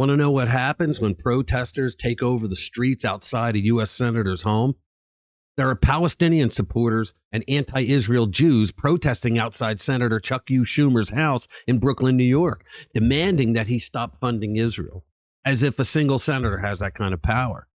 Want to know what happens when protesters take over the streets outside a U.S. senator's home? There are Palestinian supporters and anti-Israel Jews protesting outside Senator Chuck Schumer's house in Brooklyn, New York, demanding that he stop funding Israel, as if a single senator has that kind of power.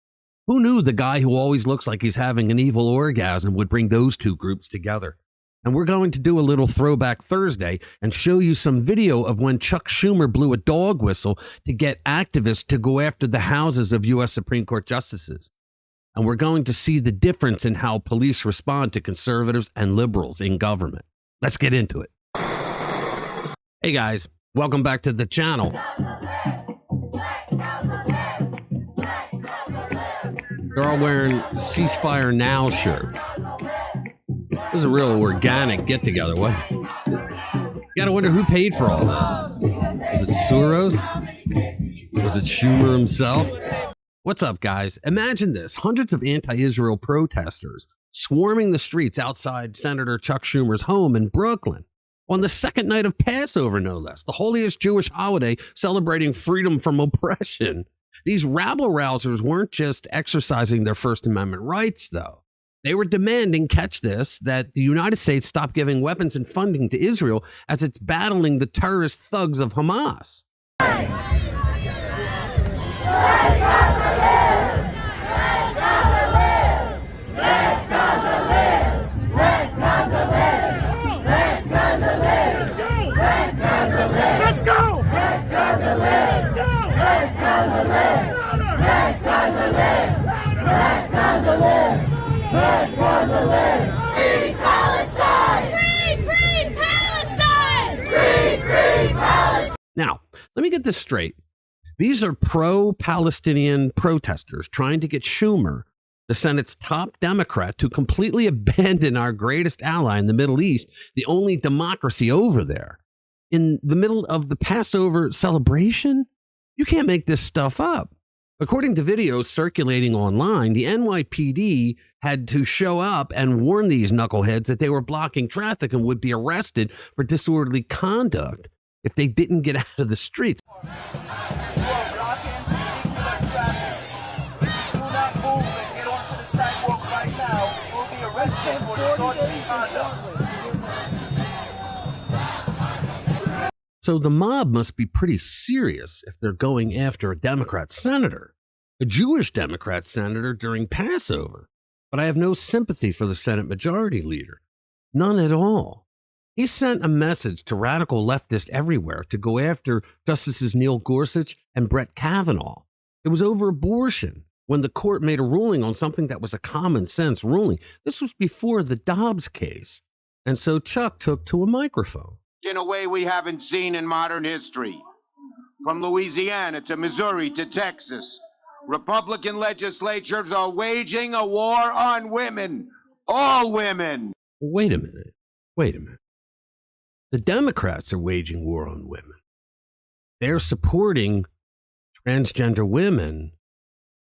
Who knew the guy who always looks like he's having an evil orgasm would bring those two groups together? And we're going to do a little throwback Thursday and show you some video of when Chuck Schumer blew a dog whistle to get activists to go after the houses of U.S. Supreme Court justices. And we're going to see the difference in how police respond to conservatives and liberals in government. Let's get into it. Hey guys, welcome back to the channel. They're all wearing Ceasefire Now shirts. This is a real organic get-together. What? You gotta wonder who paid for all this. Was it Soros? Was it Schumer himself? What's up, guys? Imagine this. Hundreds of anti-Israel protesters swarming the streets outside Senator Chuck Schumer's home in Brooklyn on the second night of Passover, no less, the holiest Jewish holiday celebrating freedom from oppression. These rabble-rousers weren't just exercising their First Amendment rights, though. They were demanding, catch this, that the United States stop giving weapons and funding to Israel as it's battling the terrorist thugs of Hamas. Let's go! Free Palestine! Free Palestine! Free Palestine! Now, let me get this straight. These are pro-Palestinian protesters trying to get Schumer, the Senate's top Democrat, to completely abandon our greatest ally in the Middle East, the only democracy over there. In the middle of the Passover celebration? You can't make this stuff up. According to videos circulating online, the NYPD had to show up and warn these knuckleheads that they were blocking traffic and would be arrested for disorderly conduct if they didn't get out of the streets. So the mob must be pretty serious if they're going after a Democrat senator, a Jewish Democrat senator during Passover. But I have no sympathy for the Senate Majority Leader. None at all. He sent a message to radical leftists everywhere to go after Justices Neil Gorsuch and Brett Kavanaugh. It was over abortion when the court made a ruling on something that was a common sense ruling. This was before the Dobbs case. And so Chuck took to a microphone. In a way we haven't seen in modern history. From Louisiana to Missouri to Texas, Republican legislatures are waging a war on women. All women. Wait a minute. The Democrats are waging war on women. They're supporting transgender women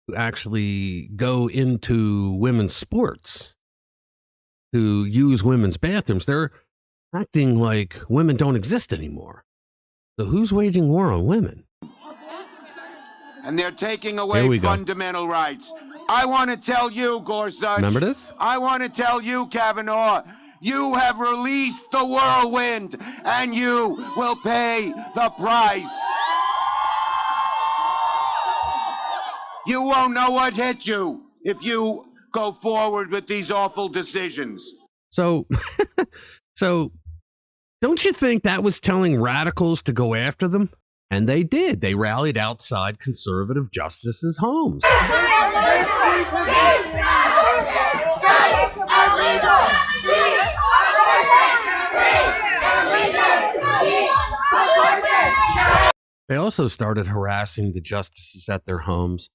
who actually go into women's sports, who use women's bathrooms. They're acting like women don't exist anymore. So who's waging war on women? And they're taking away fundamental rights. I want to tell you, Gorsuch. Remember this? I want to tell you, Kavanaugh. You have released the whirlwind, and you will pay the price. You won't know what hit you if you go forward with these awful decisions. So don't you think that was telling radicals to go after them? And they did. They rallied outside conservative justices' homes. They also started harassing the justices at their homes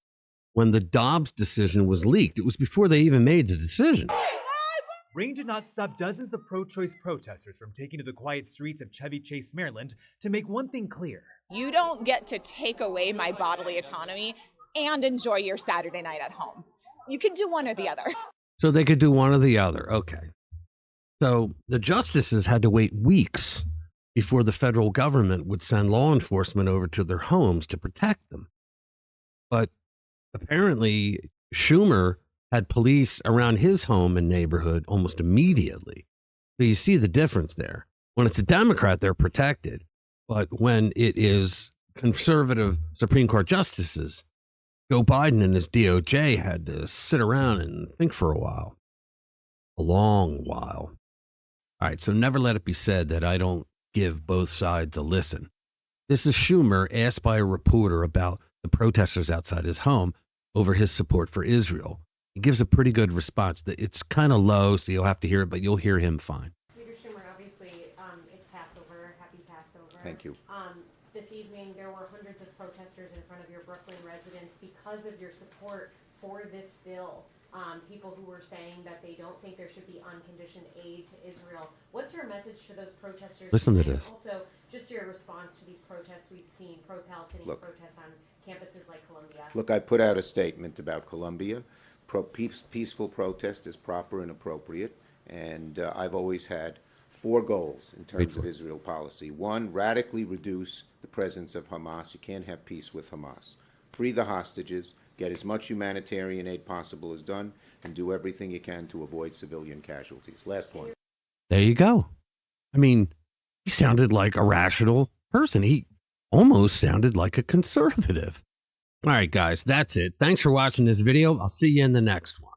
when the Dobbs decision was leaked. It was before they even made the decision. Rain did not stop dozens of pro-choice protesters from taking to the quiet streets of Chevy Chase, Maryland, to make one thing clear. You don't get to take away my bodily autonomy and enjoy your Saturday night at home. You can do one or the other. So they could do one or the other. Okay. So the justices had to wait weeks before the federal government would send law enforcement over to their homes to protect them. But apparently, Schumer had police around his home and neighborhood almost immediately. So you see the difference there. When it's a Democrat, they're protected. But when it is conservative Supreme Court justices, Joe Biden and his DOJ had to sit around and think for a while. A long while. All right, so never let it be said that I don't give both sides a listen. This is Schumer asked by a reporter about the protesters outside his home over his support for Israel. He gives a pretty good response. It's kind of low, so you'll have to hear it, but you'll hear him fine. Leader Schumer, obviously, it's Passover. Happy Passover. Thank you. This evening, there were hundreds of protesters in front of your Brooklyn residence because of your support for this bill. People who were saying that they don't think there should be unconditioned aid to Israel. What's your message to those protesters? Listen to this. Also, just your response to these protests we've seen, pro-Palestinian protests on campuses like Columbia. Look, I put out a statement about Columbia. Peaceful protest is proper and appropriate, and I've always had 4 goals in terms of Israel policy. 1, radically reduce the presence of Hamas. You can't have peace with Hamas. Free the hostages, get as much humanitarian aid possible as done, and do everything you can to avoid civilian casualties. Last one. There you go. I mean, he sounded like a rational person. He almost sounded like a conservative. All right, guys, that's it. Thanks for watching this video. I'll see you in the next one.